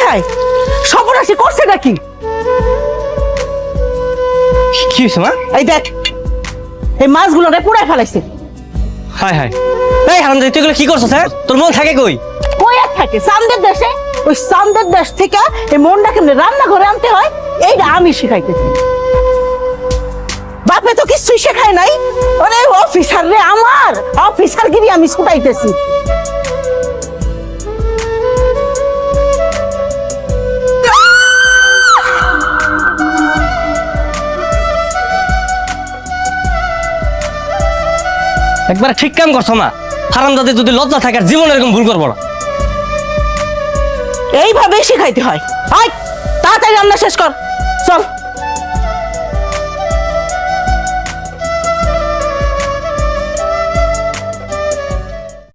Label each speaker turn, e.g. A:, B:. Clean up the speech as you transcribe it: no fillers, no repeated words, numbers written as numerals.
A: যায় সর্বনাশী করছে নাকি?
B: কি হয়েছে মা?
A: এই দেখ এই মাছগুলোরে পুড়ায় ফেলাইছে।
B: হায় হায়, এই হারামজাদি তুই এগুলো কি করছিস? হ্যাঁ, তোর মন থাকে কই?
A: কই আর থাকে চাঁদের দেশে। ওই চাঁদের দেশ থেকে এই মনটা কেমনে রান্না করে আনতে হয় এইটা আমি শিখাইতেছি। বাপে তো কিছুই শেখায় নাই। ওরে অফিসার রে, আমার অফিসারগিরি আমি ছুটাইতেছি।
B: একবার ঠিক কাম করছো মা। হারামজাদি যদি লজ্জা থাকে আর জীবনে এরকম ভুল করবো না।
A: এইভাবেই শিখাইতে হয়। আয় তাড়াতাড়ি রান্না শেষ কর, চল।